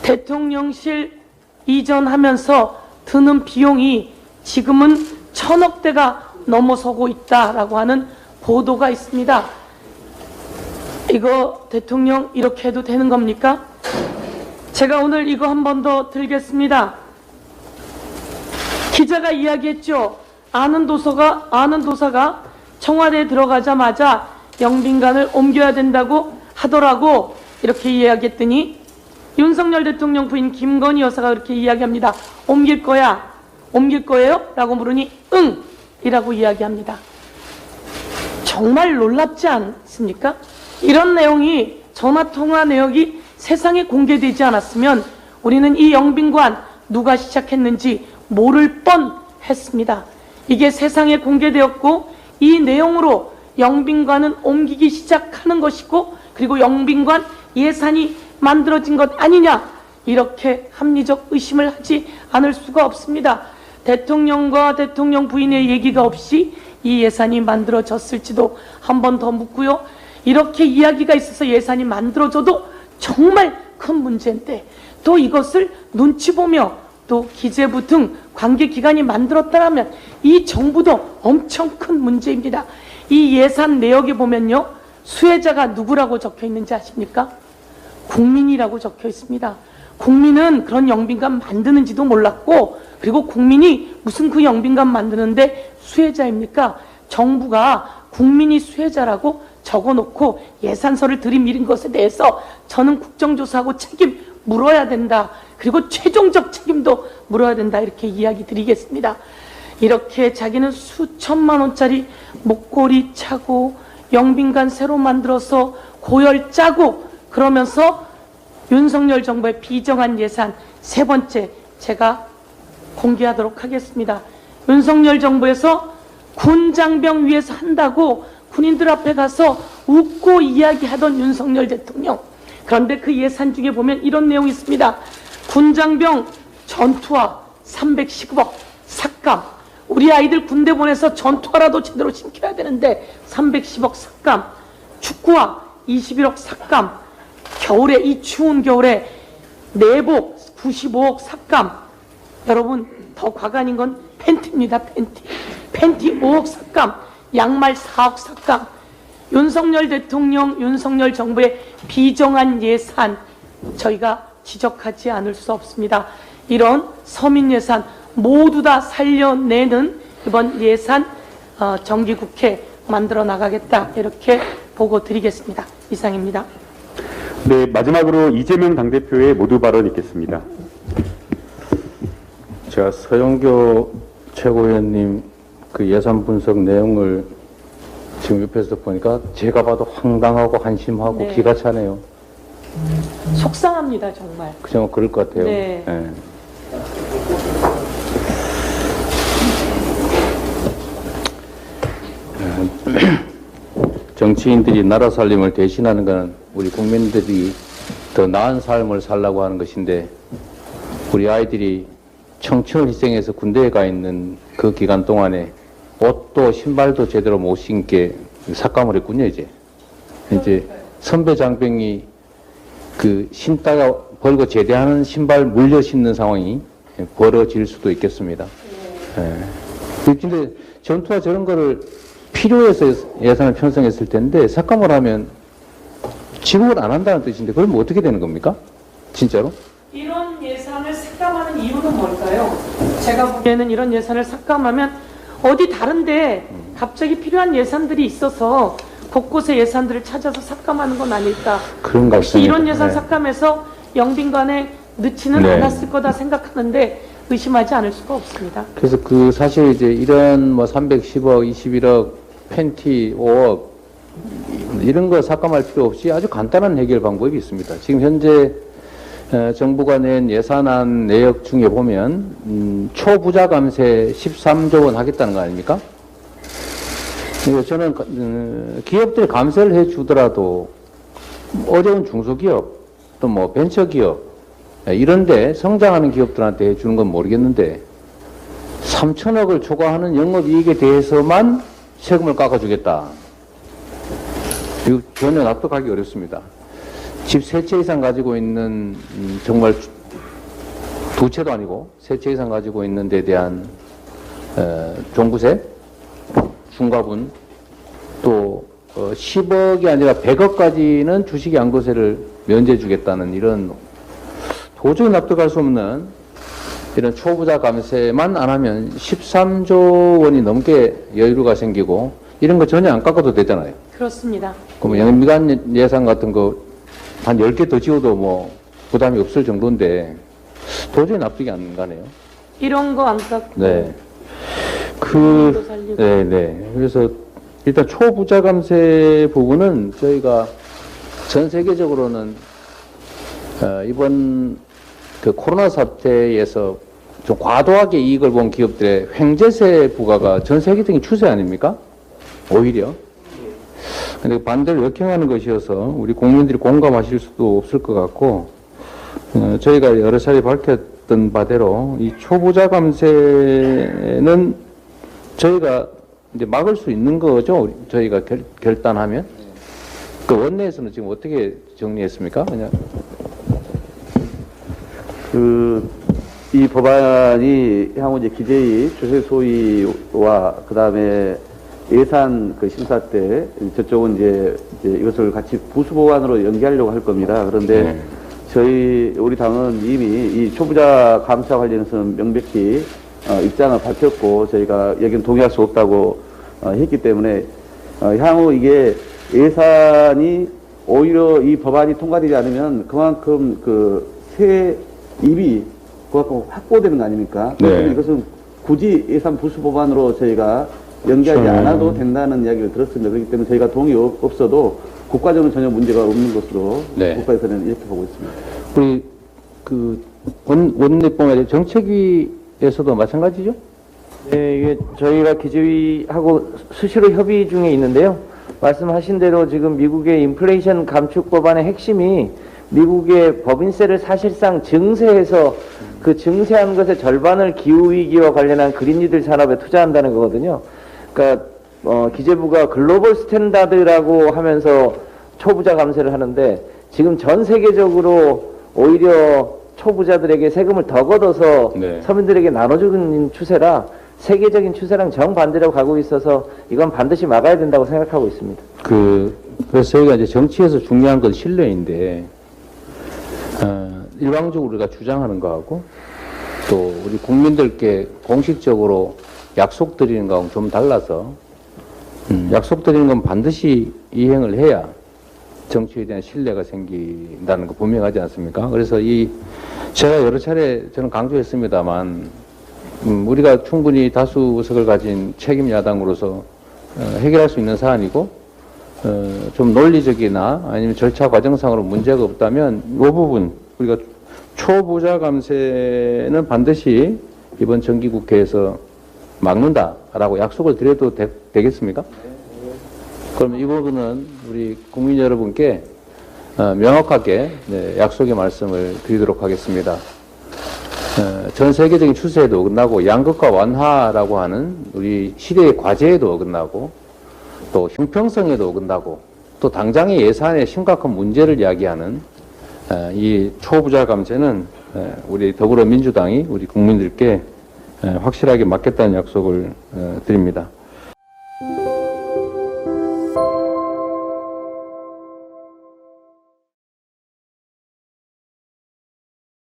대통령실 이전하면서 드는 비용이 지금은 1,000억대가 넘어서고 있다라고 하는 보도가 있습니다. 이거 대통령 이렇게 해도 되는 겁니까? 제가 오늘 이거 한 번 더 들겠습니다. 기자가 이야기했죠. 아는 도사가 청와대에 들어가자마자 영빈관을 옮겨야 된다고 하더라고. 이렇게 이야기했더니 윤석열 대통령 부인 김건희 여사가 그렇게 이야기합니다. 옮길 거예요? 라고 물으니 응! 이라고 이야기합니다. 정말 놀랍지 않습니까? 이런 내용이 전화통화 내역이 세상에 공개되지 않았으면 우리는 이 영빈관 누가 시작했는지 모를 뻔했습니다. 이게 세상에 공개되었고 이 내용으로 영빈관은 옮기기 시작하는 것이고 그리고 영빈관 예산이 만들어진 것 아니냐 이렇게 합리적 의심을 하지 않을 수가 없습니다. 대통령과 대통령 부인의 얘기가 없이 이 예산이 만들어졌을지도 한 번 더 묻고요. 이렇게 이야기가 있어서 예산이 만들어져도 정말 큰 문제인데 또 이것을 눈치 보며 또 기재부 등 관계기관이 만들었다면 이 정부도 엄청 큰 문제입니다. 이 예산 내역에 보면요. 수혜자가 누구라고 적혀 있는지 아십니까? 국민이라고 적혀 있습니다. 국민은 그런 영빈관 만드는지도 몰랐고 그리고 국민이 무슨 그 영빈관 만드는데 수혜자입니까? 정부가 국민이 수혜자라고 적어놓고 예산서를 들이밀은 것에 대해서 저는 국정조사하고 책임 물어야 된다. 그리고 최종적 책임도 물어야 된다. 이렇게 이야기 드리겠습니다. 이렇게 자기는 수천만 원짜리 목걸이 차고 영빈관 새로 만들어서 고열 짜고 그러면서 윤석열 정부의 비정한 예산 세 번째 제가 공개하도록 하겠습니다. 윤석열 정부에서 군 장병 위해서 한다고 군인들 앞에 가서 웃고 이야기하던 윤석열 대통령. 그런데 그 예산 중에 보면 이런 내용이 있습니다. 군 장병 전투화 310억 삭감. 우리 아이들 군대 보내서 전투화라도 제대로 시켜야 되는데 310억 삭감. 축구화 21억 삭감. 겨울에 이 추운 겨울에 내복 95억 삭감. 여러분 더 과간인 건 팬티입니다. 팬티 5억 삭감. 양말 4억 삭감. 윤석열 대통령, 윤석열 정부의 비정한 예산 저희가 지적하지 않을 수 없습니다. 이런 서민 예산 모두 다 살려내는 이번 예산 정기국회 만들어 나가겠다 이렇게 보고 드리겠습니다. 이상입니다. 네, 마지막으로 이재명 당대표의 모두 발언 있겠습니다. 제가 서영교 최고위원님 그 예산 분석 내용을 지금 옆에서 보니까 제가 봐도 황당하고 한심하고 네. 기가 차네요. 속상합니다 정말. 그냥 그럴 것 같아요. 네. 네. 정치인들이 나라 살림을 대신하는 것은 우리 국민들이 더 나은 삶을 살라고 하는 것인데 우리 아이들이 청춘을 희생해서 군대에 가 있는 그 기간 동안에 옷도 신발도 제대로 못 신게 삭감을 했군요. 이제 선배 장병이 그 신다가 벌고 제대하는 신발 물려 신는 상황이 벌어질 수도 있겠습니다. 근데 전투와 저런 거를 필요해서 예산을 편성했을 텐데 삭감을 하면 지급을 안 한다는 뜻인데 그러면 어떻게 되는 겁니까? 진짜로? 이런 예산을 삭감하는 이유는 뭘까요? 제가 보기에는 이런 예산을 삭감하면 어디 다른데 갑자기 필요한 예산들이 있어서 곳곳에 예산들을 찾아서 삭감하는 건 아닐까. 그런 것 혹시 같습니다. 이런 예산 네. 삭감해서 영빈관에 넣지는 네. 않았을 거다 생각하는데 의심하지 않을 수가 없습니다. 그래서 그 사실 이제 이런 뭐 310억, 21억, 팬티 5억 이런 거 삭감할 필요 없이 아주 간단한 해결 방법이 있습니다. 지금 현재 정부가 낸 예산안 내역 중에 보면 초부자 감세 13조 원 하겠다는 거 아닙니까? 저는 기업들이 감세를 해주더라도 어려운 중소기업 또 뭐 벤처기업 이런데 성장하는 기업들한테 해주는 건 모르겠는데 3천억을 초과하는 영업이익에 대해서만 세금을 깎아주겠다. 이거 전혀 납득하기 어렵습니다. 집 3채 이상 가지고 있는 정말 두 채도 아니고 세 채 이상 가지고 있는 데 대한 종부세, 중과분, 또 10억이 아니라 100억까지는 주식 양도세를 면제해 주겠다는 이런 도저히 납득할 수 없는 이런 초부자 감세만 안 하면 13조 원이 넘게 여유가 생기고 이런 거 전혀 안 깎아도 되잖아요. 그렇습니다. 그럼 연간 예산 같은 거 한 10개 더 지어도 뭐 부담이 없을 정도인데 도저히 납득이 안 가네요. 이런 거 안 깎고 네. 국민도 살리고. 네. 그래서 일단 초부자 감세 부분은 저희가 전 세계적으로는 이번 그 코로나 사태에서 좀 과도하게 이익을 본 기업들의 횡재세 부과가 전 세계적인 추세 아닙니까? 오히려. 근데 반대로 역행하는 것이어서 우리 국민들이 공감하실 수도 없을 것 같고, 저희가 여러 차례 밝혔던 바대로 이 초부자 감세는 저희가 이제 막을 수 있는 거죠. 저희가 결단하면. 그 원내에서는 지금 어떻게 정리했습니까? 그냥. 이 법안이 향후 이제 기재위, 주세 소위와 그 다음에 예산 그 심사 때 저쪽은 이제 이것을 같이 부수 법안으로 연기하려고 할 겁니다. 그런데 우리 당은 이미 이 초부자 감사 관련해서는 명백히 입장을 밝혔고 저희가 여기는 동의할 수 없다고 했기 때문에 향후 이게 예산이 오히려 이 법안이 통과되지 않으면 그만큼 그 세입이 그만큼 확보되는 거 아닙니까? 네. 이것은 굳이 예산 부수 법안으로 저희가 연기하지 않아도 된다는 이야기를 들었습니다. 그렇기 때문에 저희가 동의 없어도 국가적으로 전혀 문제가 없는 것으로 네. 국가에서는 이렇게 보고 있습니다. 우리 그 원내법에 정책위에서도 마찬가지죠? 네, 이게 저희가 기재위하고 수시로 협의 중에 있는데요. 말씀하신 대로 지금 미국의 인플레이션 감축 법안의 핵심이 미국의 법인세를 사실상 증세해서 그 증세한 것의 절반을 기후위기와 관련한 그린니들 산업에 투자한다는 거거든요. 그러니까 기재부가 글로벌 스탠다드라고 하면서 초부자 감세를 하는데 지금 전 세계적으로 오히려 초부자들에게 세금을 더 걷어서 네. 서민들에게 나눠주는 추세라 세계적인 추세랑 정반대로 가고 있어서 이건 반드시 막아야 된다고 생각하고 있습니다. 그래서 저희가 이제 정치에서 중요한 건 신뢰인데, 일방적으로 우리가 주장하는 거하고, 또 우리 국민들께 공식적으로 약속드리는 거하고 좀 달라서, 약속드리는 건 반드시 이행을 해야 정치에 대한 신뢰가 생긴다는 거 분명하지 않습니까? 그래서 제가 여러 차례 저는 강조했습니다만, 우리가 충분히 다수 의석을 가진 책임 야당으로서 해결할 수 있는 사안이고, 좀 논리적이나 아니면 절차 과정상으로 문제가 없다면 이 부분 우리가 초부자 감세는 반드시 이번 정기국회에서 막는다라고 약속을 드려도 되겠습니까? 그럼 이 부분은 우리 국민 여러분께 명확하게 약속의 말씀을 드리도록 하겠습니다. 전 세계적인 추세에도 어긋나고 양극화 완화라고 하는 우리 시대의 과제에도 어긋나고 또 형평성에도 어긋나고 또 당장의 예산에 심각한 문제를 이야기하는 이 초부자 감세는 우리 더불어민주당이 우리 국민들께 확실하게 맡겠다는 약속을 드립니다.